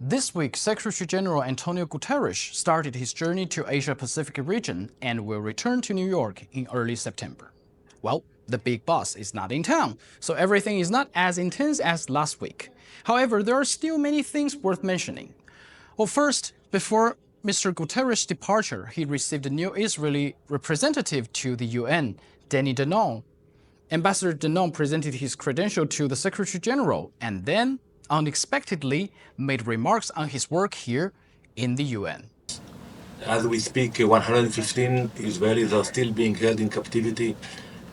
This week, Secretary General Antonio Guterres started his journey to Asia-Pacific region and will return to New York in early September. Well, the big boss is not in town, so everything is not as intense as last week. However, there are still many things worth mentioning. Well, first, before Mr. Guterres' departure, he received a new Israeli representative to the UN, Danny Danon. Ambassador Danon presented his credential to the Secretary General and then, unexpectedly, made remarks on his work here in the UN. As we speak, 115 Israelis are still being held in captivity.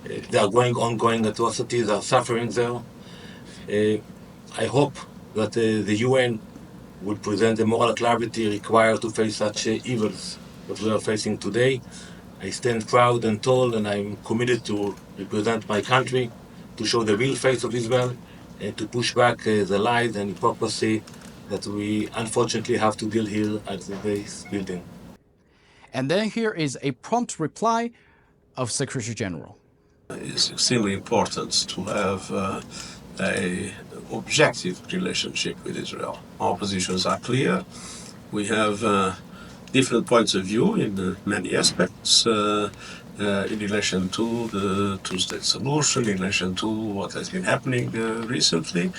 There are ongoing atrocities, are suffering there. I hope that the UN will present the moral clarity required to face such evils that we are facing today. I stand proud and tall, and I'm committed to represent my country, to show the real face of Israel, and to push back the lies and hypocrisy that we unfortunately have to deal here at the base building. And then here is a prompt reply of Secretary General. It's extremely important to have an objective relationship with Israel. Our positions are clear. We have different points of view in many aspects in relation to the two-state solution, in relation to what has been happening recently.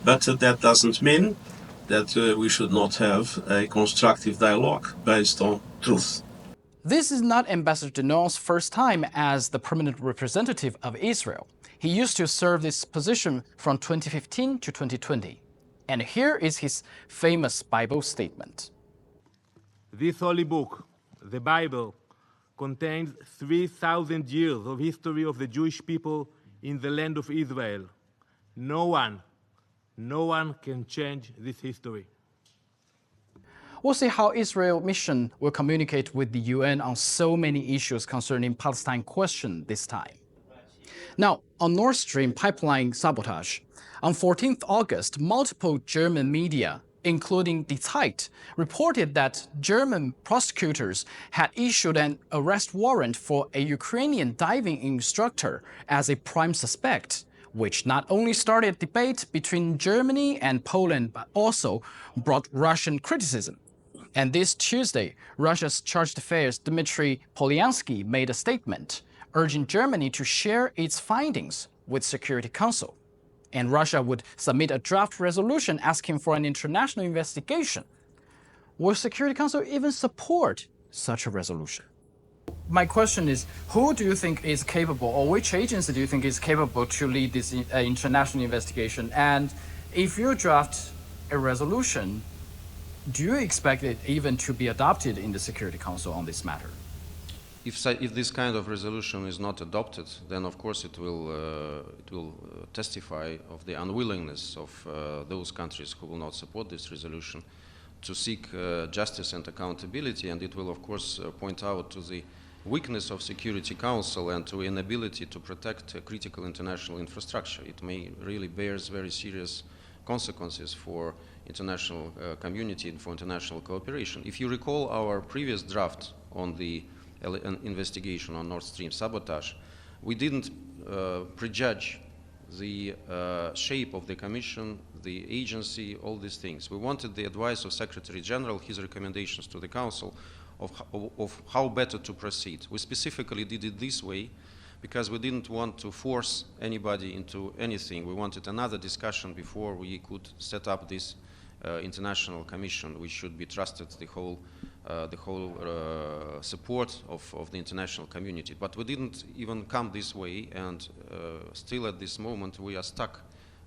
But that doesn't mean that we should not have a constructive dialogue based on truth. This is not Ambassador Danon's first time as the permanent representative of Israel. He used to serve this position from 2015 to 2020. And here is his famous Bible statement. This holy book, the Bible, contains 3,000 years of history of the Jewish people in the land of Israel. No one can change this history. We'll see how Israel mission will communicate with the UN on so many issues concerning Palestine question this time. Now, on Nord Stream pipeline sabotage, on 14th August, multiple German media, including Dezhi, reported that German prosecutors had issued an arrest warrant for a Ukrainian diving instructor as a prime suspect, which not only started debate between Germany and Poland, but also brought Russian criticism. And this Tuesday, Russia's Chargé d'Affaires Dmitry Polyansky made a statement urging Germany to share its findings with Security Council. And Russia would submit a draft resolution asking for an international investigation. Will Security Council even support such a resolution? My question is, who do you think is capable, or which agency do you think is capable to lead this international investigation? And if you draft a resolution, do you expect it even to be adopted in the Security Council on this matter? If this kind of resolution is not adopted, then of course it will testify of the unwillingness of those countries who will not support this resolution to seek justice and accountability, and it will of course point out to the weakness of Security Council and to inability to protect critical international infrastructure. It may really bears very serious consequences for international community and for international cooperation. If you recall our previous draft on the investigation on Nord Stream sabotage, we didn't prejudge the shape of the Commission, the agency, all these things. We wanted the advice of Secretary General, his recommendations to the Council of how better to proceed. We specifically did it this way because we didn't want to force anybody into anything. We wanted another discussion before we could set up this international commission, which should be trusted the whole support of the international community. But we didn't even come this way, and still at this moment we are stuck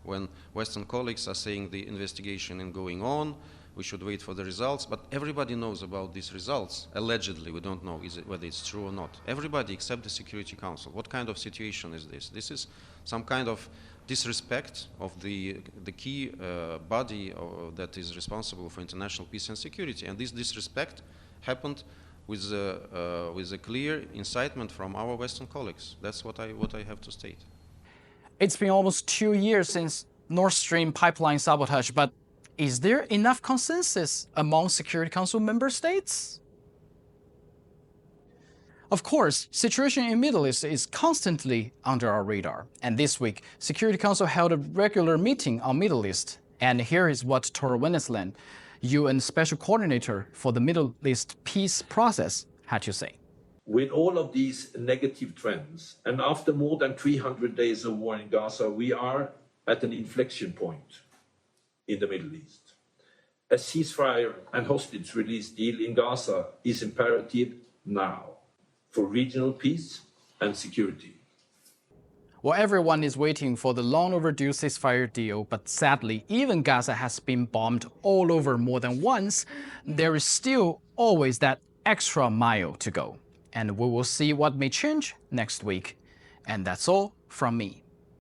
when Western colleagues are saying the investigation is going on, we should wait for the results, but everybody knows about these results. Allegedly, we don't know whether it's true or not. Everybody except the Security Council. What kind of situation is this? This is some kind of disrespect of the key body that is responsible for international peace and security. And this disrespect happened with a clear incitement from our Western colleagues. That's what I have to state. It's been almost 2 years since Nord Stream pipeline sabotage, but is there enough consensus among Security Council member states? Of course, situation in the Middle East is constantly under our radar. And this week, Security Council held a regular meeting on Middle East. And here is what Tor Wennesland, UN Special Coordinator for the Middle East Peace Process had to say. With all of these negative trends, and after more than 300 days of war in Gaza, we are at an inflection point in the Middle East. A ceasefire and hostage release deal in Gaza is imperative now for regional peace and security. Well, everyone is waiting for the long overdue ceasefire deal, but sadly, even Gaza has been bombed all over more than once. There is still always that extra mile to go. And we will see what may change next week. And that's all from me.